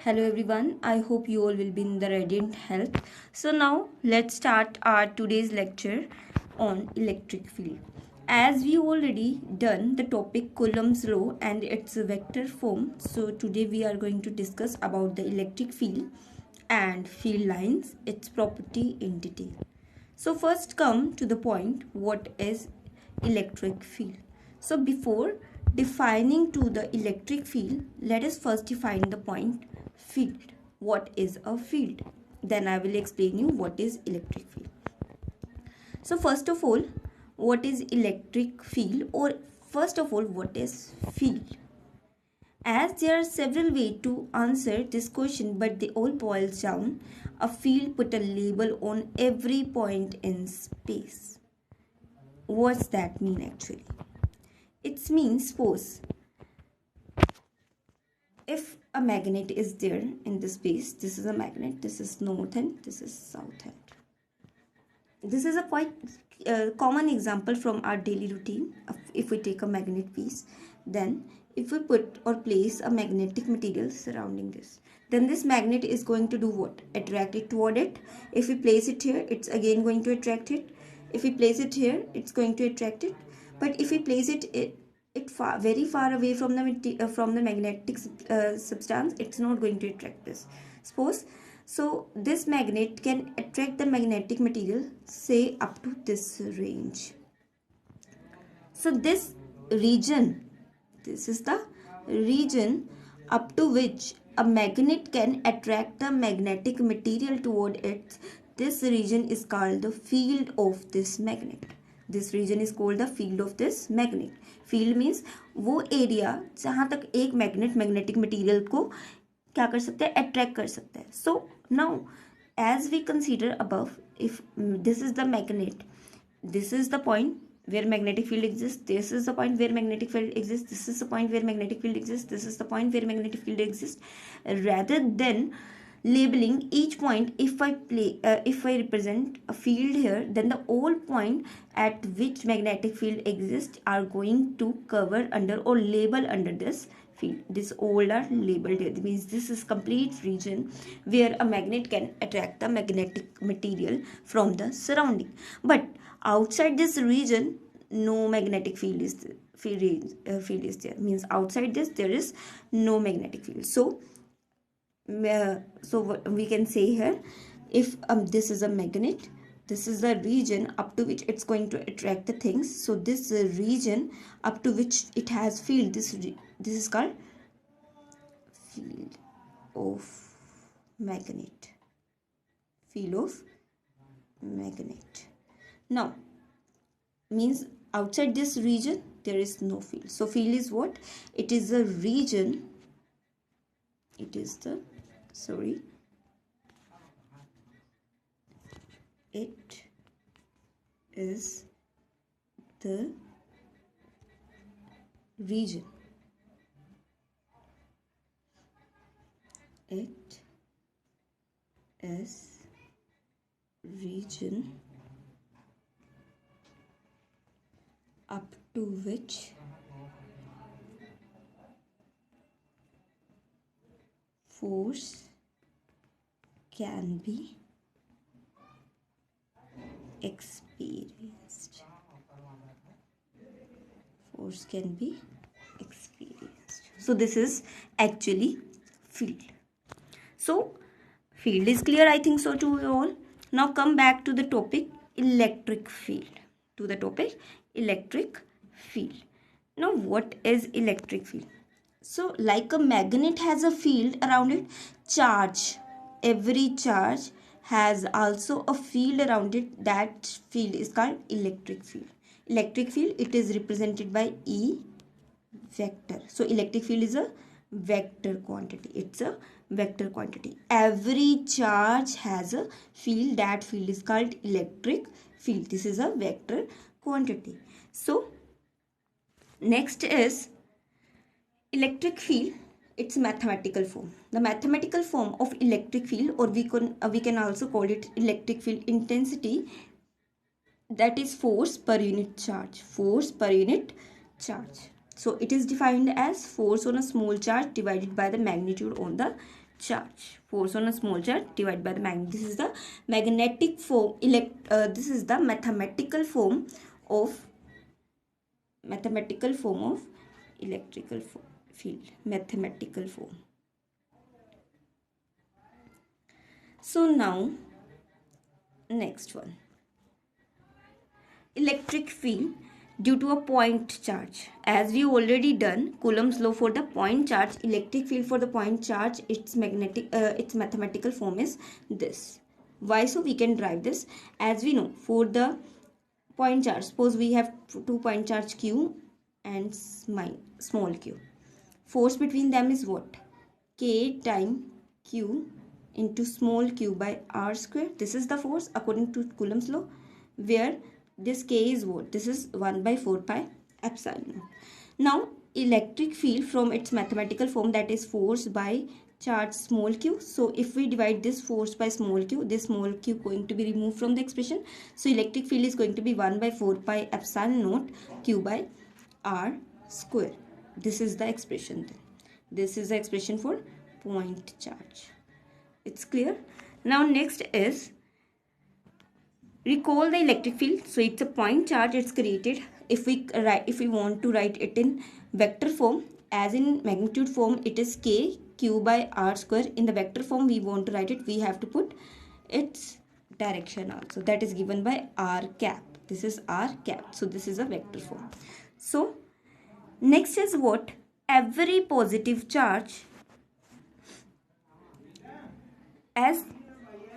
Hello everyone, I hope you all will be in the radiant health. So now let's start our today's lecture on electric field. As we already done the topic Coulomb's law and its vector form, so today we are going to discuss about the electric field and field lines, its property in detail. So first come to the point, what is electric field? So before defining to the electric field, let us first define the point field. What is a field? Then I will explain you what is electric field. So first of all, what is electric field, or first of all, what is field? As there are several ways to answer this question, but they all boils down a field put a label on every point in space. What's that mean actually? It means force. If a magnet is there in this space, this is a magnet, this is north and this is south hand. This is a quite common example from our daily routine. If we take a magnet piece, then if we put or place a magnetic material surrounding this, then this magnet is going to do what? Attract it toward it. If we place it here, it's again going to attract it. If we place it here, it's going to attract it. But if we place it very far away from the magnetic substance, it's not going to attract this. Suppose so this magnet can attract the magnetic material, say up to this range. So this region, this is the region up to which a magnet can attract the magnetic material toward it. This region is called the field of this magnet. This region is called the field of this magnet. Field means वो area जहाँ तक एक magnetic material को क्या कर सकते हैं, attract कर सकते हैं. So now as we consider above, if this is the magnet, this is the point where magnetic field exists, this is the point where magnetic field exists, this is the point where magnetic field exists, this is the point where magnetic field exists. Rather than labeling each point, if I represent a field here, then the all point at which magnetic field exists are going to cover under or label under this field. This all are labeled here. That means this is complete region where a magnet can attract the magnetic material from the surrounding. But outside this region, no magnetic field is there. Means outside this there is no magnetic field. So what we can say here, if this is a magnet, this is the region up to which it's going to attract the things. So this region up to which it has field, this is called field of magnet. Field of magnet. Now means outside this region there is no field. So field is what? It is a region. It is the it is the region. It is region up to which force can be experienced. Force can be experienced. So this is actually field. So field is clear, I think so to you all. Now come back to the topic electric field. To the topic electric field. Now what is electric field? So like a magnet has a field around it, every charge has also a field around it. That field is called electric field. Electric field, it is represented by E vector. So electric field is a vector quantity. It's a vector quantity. Every charge has a field. That field is called electric field. This is a vector quantity. So next is electric field, its mathematical form. The mathematical form of electric field, or we can also call it electric field intensity, that is force per unit charge. Force per unit charge. So it is defined as force on a small charge divided by the magnitude on the charge. Force on a small charge divided by the magnet. This is the magnetic form. This is the mathematical form of electrical field. Mathematical form. So now, next one. Electric field due to a point charge. As we already done Coulomb's law for the point charge, electric field for the point charge, its mathematical form is this. Why so? We can derive this. As we know, for the point charge, suppose we have 2 point charge q and small q. Force between them is what? K time q into small q by r square. This is the force according to Coulomb's law, where this k is what? This is 1 by 4 pi epsilon. Now electric field from its mathematical form, that is force by charge small q. So if we divide this force by small q, this small q going to be removed from the expression. So electric field is going to be 1 by 4 pi epsilon naught q by r square. This is the expression then. This is the expression for point charge. It's clear? Now next is, recall the electric field. So it's a point charge, it's created. If we want to write it in vector form, as in magnitude form it is k q by r square. In the vector form we want to write it, we have to put its direction also, that is given by r cap. This is r cap. So this is a vector form. So next is what? Every positive charge, as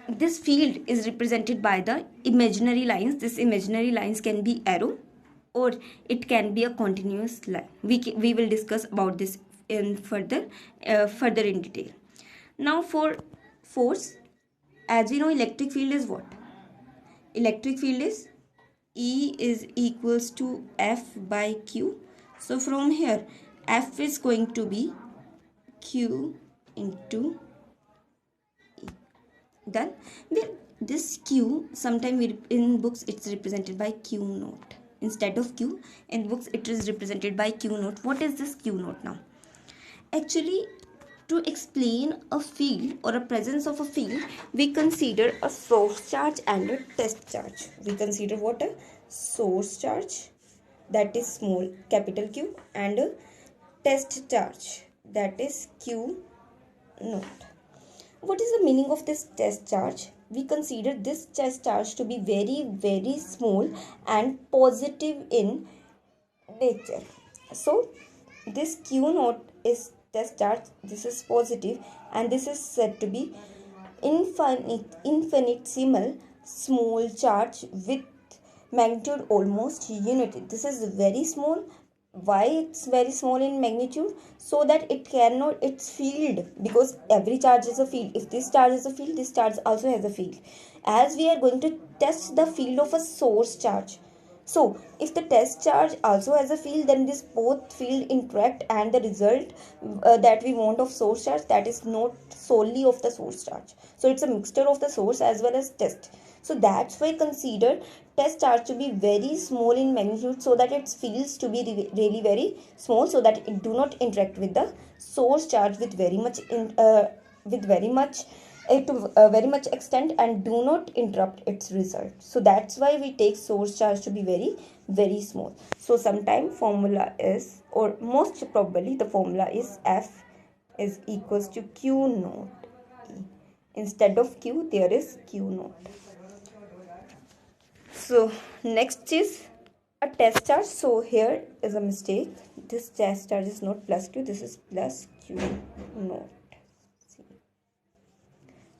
this field is represented by the imaginary lines. This imaginary lines can be arrow or it can be a continuous line. We will discuss about this in further in detail. Now for force, as we know, electric field is what? Electric field is E is equals to F by Q. So from here F is going to be Q into E. Done. This Q, sometime in books it's represented by Q naught. Instead of Q, in books it is represented by Q naught. What is this Q naught now? Actually, to explain a field or a presence of a field, we consider a source charge and a test charge. We consider what? A source charge, that is small capital Q, and a test charge, that is Q naught. What is the meaning of this test charge? We consider this test charge to be very, very small and positive in nature. So this Q naught is test charge, this is positive, and this is said to be infinitesimal small charge with magnitude almost unity. This is very small. Why it's very small in magnitude? So that it cannot, its field, because every charge is a field. If this charge is a field, this charge also has a field. As we are going to test the field of a source charge, so if the test charge also has a field, then this both field interact, and the result that we want of source charge, that is not solely of the source charge. So it's a mixture of the source as well as test. So that's why consider test charge to be very small in magnitude, so that its fields to be really very small, so that it do not interact with the source charge with very much very much extent, and do not interrupt its result. So that's why we take source charge to be very, very small. So sometime formula is, or most probably the formula is, F is equals to Q naught E. Instead of Q there is Q naught. So next is a test charge. So here is a mistake. This test charge is not plus Q, this is plus Q naught.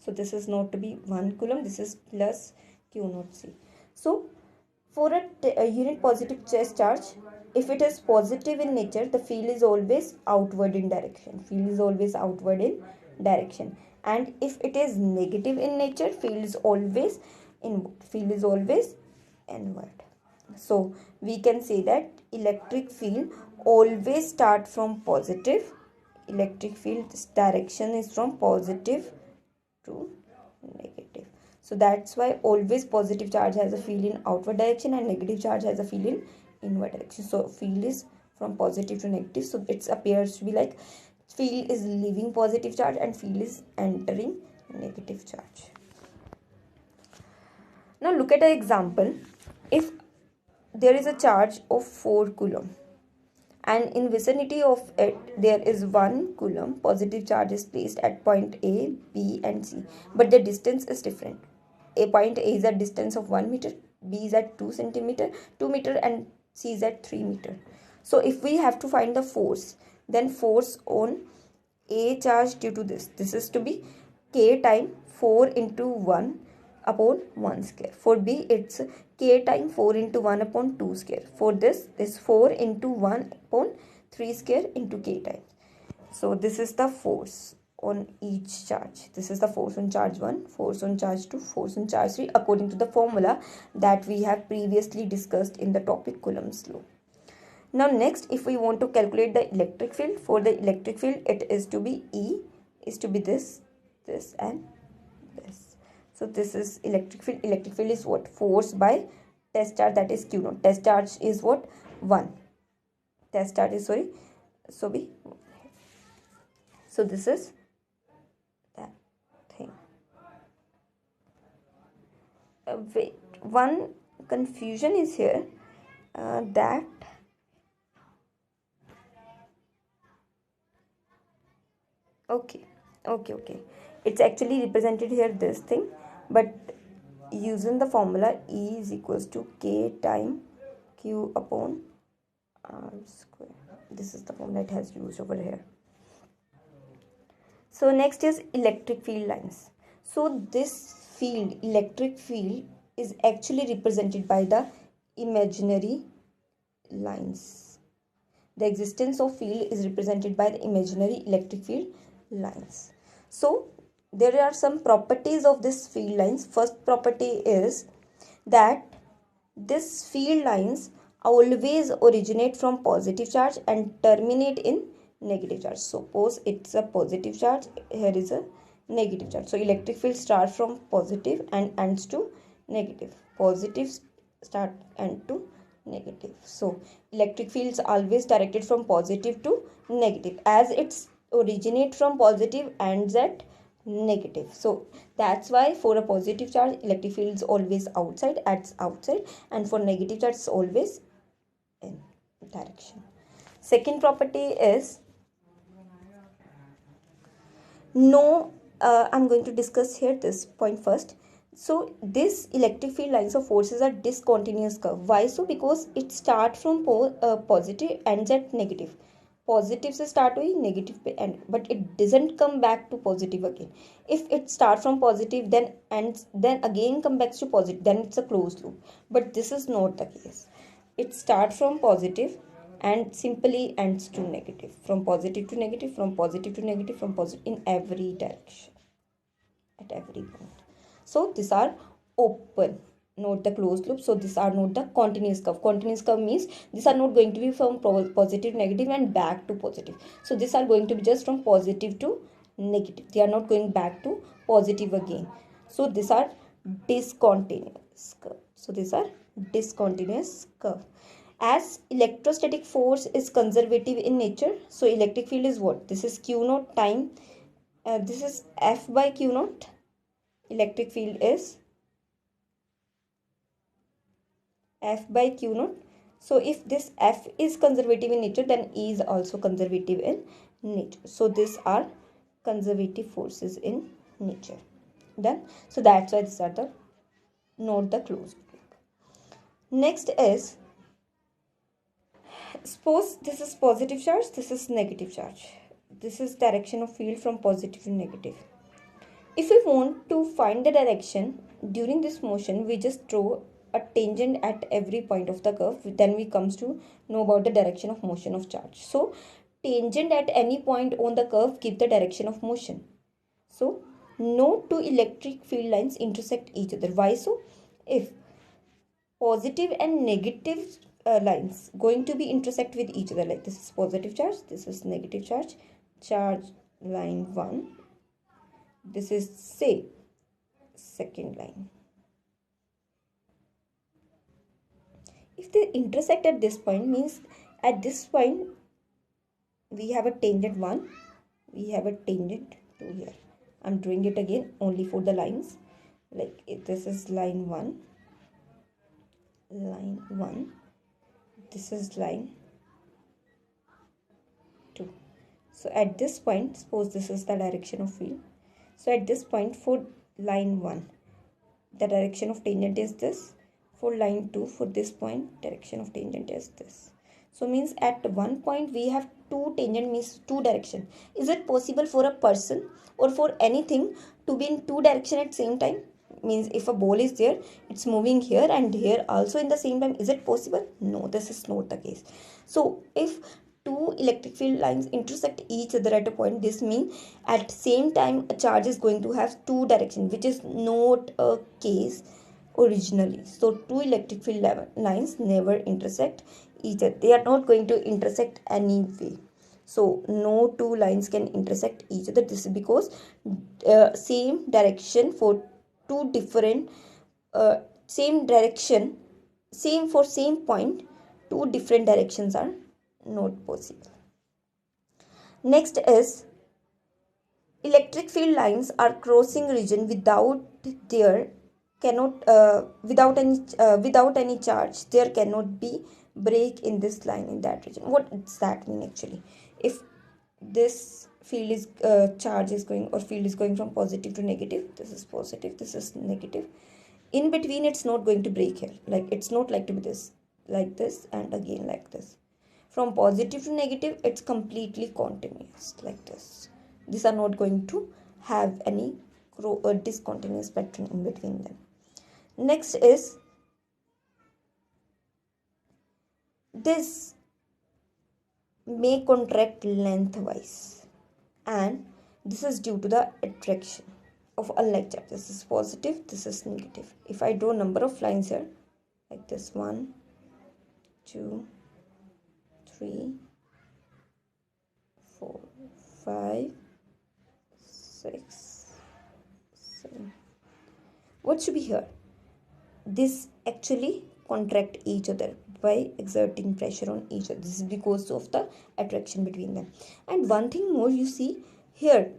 So this is not to be 1 coulomb, this is plus Q naught C. So for a unit positive test charge, if it is positive in nature, the field is always outward in direction. Field is always outward in direction. And if it is negative in nature, field is always inward. Field is always inward. So we can say that electric field always start from positive. Electric field's direction is from positive to negative. So that's why always positive charge has a field in outward direction and negative charge has a field in inward direction. So field is from positive to negative. So it appears to be like field is leaving positive charge and field is entering negative charge. Now look at an example. If there is a charge of 4 coulomb and in vicinity of it there is 1 coulomb positive charge is placed at point A, B and C, but the distance is different. Point A is at distance of 1 meter, B is at 2 meter and C is at 3 meter. So if we have to find the force, then force on A charge due to this is to be K time 4 into 1 upon 1 square. For B it's K time 4 into 1 upon 2 square. For this 4 into 1 upon 3 square into K times. So this is the force on each charge. This is the force on charge 1, force on charge 2, force on charge 3 according to the formula that we have previously discussed in the topic Coulomb's law. Now next, if we want to calculate the electric field, for the electric field it is to be E is to be this and this. So this is electric field. Electric field is what? Force by test charge, that is Q naught. Test charge is what? 1. Test charge is so this is that thing. Wait, one confusion is here that okay, it's actually represented here this thing, but using the formula E is equals to K time Q upon R square. This is the formula it has used over here. So next is electric field lines. So this field, electric field, is actually represented by the imaginary lines. The existence of field is represented by the imaginary electric field lines. So there are some properties of this field lines. First property is that this field lines always originate from positive charge and terminate in negative charge. Suppose it's a positive charge, here is a negative charge. So electric field starts from positive and ends to negative. Positive start end to negative. So electric fields always directed from positive to negative. As it's originate from positive, ends at negative. So that's why for a positive charge electric field is always outside, adds outside, and for negative charge it's always in direction. Second property is I'm going to discuss here this point first. So this electric field lines of forces are discontinuous curve. Why so? Because it starts from positive, ends at negative. Positive से start हुई, negative पे end, but it doesn't come back to positive again. If it starts from positive then ends, then again come back to positive, then it's a closed loop. But this is not the case. It starts from positive and simply ends to negative. From positive to negative, from positive to negative, from positive, in every direction, at every point. So these are open, not the closed loop. So these are not the continuous curve. Continuous curve means these are not going to be from positive, negative and back to positive. So these are going to be just from positive to negative. They are not going back to positive again. So these are discontinuous curve. So these are discontinuous curve. As electrostatic force is conservative in nature, so electric field is what? This is Q naught time. This is F by Q naught. Electric field is F by Q naught. So if this F is conservative in nature, then E is also conservative in nature. So these are conservative forces in nature. Done. So that's why these are the not the closed loop. Next is, suppose this is positive charge, this is negative charge. This is direction of field from positive to negative. If we want to find the direction during this motion, we just draw a tangent at every point of the curve. Then we comes to know about the direction of motion of charge. So tangent at any point on the curve give the direction of motion. So no two electric field lines intersect each other. Why so? If positive and negative lines going to be intersect with each other, like this is positive charge, this is negative charge, charge line 1, this is say second line. If they intersect at this point, means at this point we have a tangent 1 we have a tangent to here. I'm doing it again only for the lines. Like this is line 1, this is line 2. So at this point, suppose this is the direction of field. So at this point for line 1, the direction of tangent is this. For line 2, for this point, direction of tangent is this. So means at one point we have two tangent, means two direction. Is it possible for a person or for anything to be in two direction at same time? Means if a ball is there, it's moving here and here also in the same time. Is it possible? No, this is not the case. So if two electric field lines intersect each other at a point, this means at same time a charge is going to have two directions, which is not a case originally. So two electric field lines never intersect each other. They are not going to intersect anyway. So no two lines can intersect each other. This is because same direction for two different same direction, same for same point, two different directions are not possible. Next is electric field lines are crossing region without there cannot without any charge. There cannot be break in this line in that region. What does that mean actually? If this field is charge is going or field is going from positive to negative, this is positive, this is negative, in between it's not going to break here. Like it's not like to be this, like this, and again like this. From positive to negative, it's completely continuous like this. These are not going to have any discontinuous pattern in between them. Next is this may contract lengthwise, and this is due to the attraction of unlike charge. This is positive, this is negative. If I draw number of lines here like this, 1, 2, 3, 4, 5, 6, 7. What should be here? This actually contract each other by exerting pressure on each other. This is because of the attraction between them. And one thing more, you see here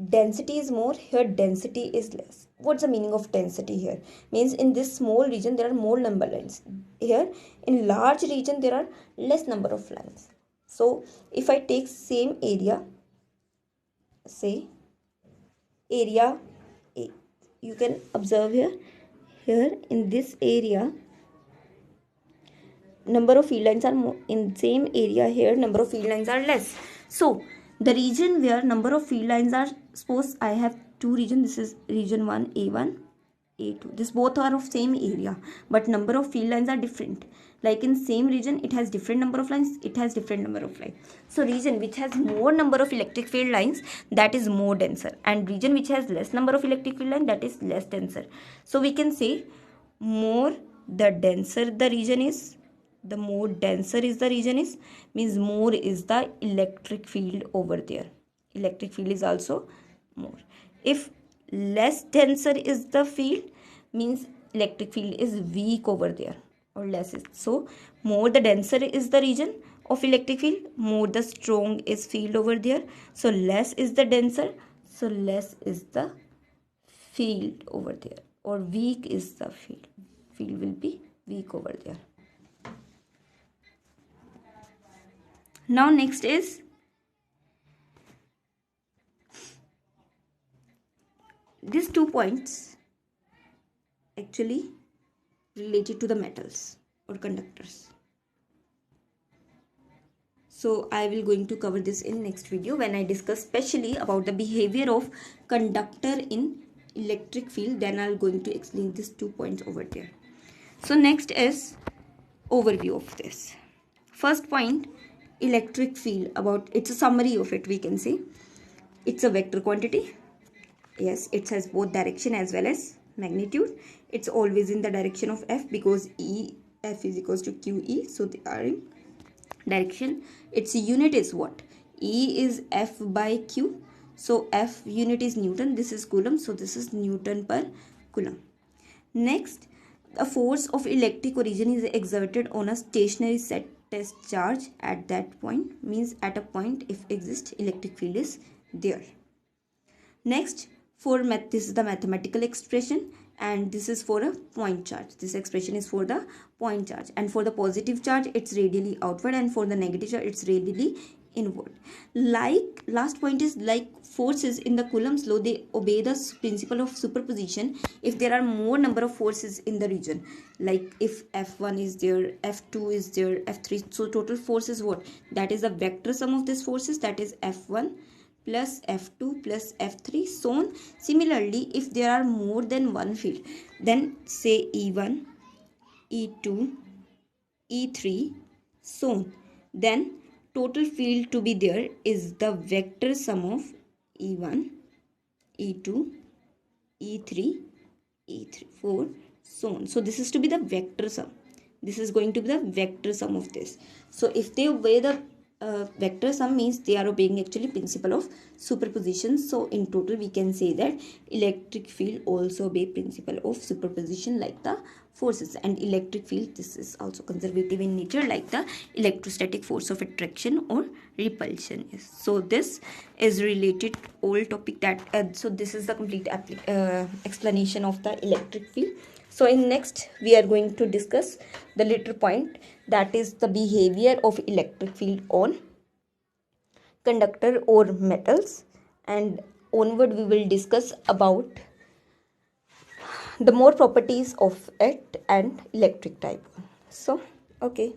density is more, here density is less. What's the meaning of density here? Means in this small region there are more number of lines. Here in large region there are less number of lines. So if I take same area, say area A, you can observe here in this area number of field lines are more. In same area here number of field lines are less. So the region where number of field lines are, suppose I have two regions, this is region 1 A1, A2, this both are of same area, but number of field lines are different. Like in same region it has different number of lines, it has different number of lines. So region which has more number of electric field lines, that is more denser, and region which has less number of electric field lines, that is less denser. So we can say more the denser the region is, the more denser is the region is, means more is the electric field over there. Electric field is also more. If less denser is the field, means electric field is weak over there, or less is. So more the denser is the region of electric field, more the strong is field over there. So less is the denser, so less is the field over there, or weak is the field. Field will be weak over there. Now next is these 2 points actually related to the metals or conductors. So I will going to cover this in next video when I discuss specially about the behavior of conductor in electric field. Then I'll going to explain these 2 points over there. So next is overview of this. First point, electric field. About it's a summary of it. We can say it's a vector quantity. Yes, it has both direction as well as magnitude. It's always in the direction of F because F is equals to QE. So they are in direction. Its unit is what? E is F by Q. So F unit is Newton. This is Coulomb. So this is Newton per Coulomb. Next, a force of electric origin is exerted on a stationary set test charge at that point. Means at a point if exists electric field is there. Next, this is the mathematical expression, and this is for a point charge. This expression is for the point charge, and for the positive charge it's radially outward, and for the negative charge it's radially inward. Like last point is like forces in the Coulomb's law, they obey the principle of superposition if there are more number of forces in the region. Like if F1 is there, F2 is there, F3, so total force is what? That is the vector sum of these forces, that is F1 plus F2 plus F3, so on. Similarly, if there are more than one field, then say E1, E2, E3, so on, then total field to be there is the vector sum of E1, E2, E3, E4, so on. So this is to be the vector sum. This is going to be the vector sum of this. So if they obey the vector sum, means they are obeying actually principle of superposition. So in total we can say that electric field also obey principle of superposition like the forces, and electric field, this is also conservative in nature like the electrostatic force of attraction or repulsion is. So this is related to all topic that so this is the complete explanation of the electric field. So in next we are going to discuss the later point, that is the behavior of electric field on conductor or metals, and onward we will discuss about the more properties of it and electric type. So okay.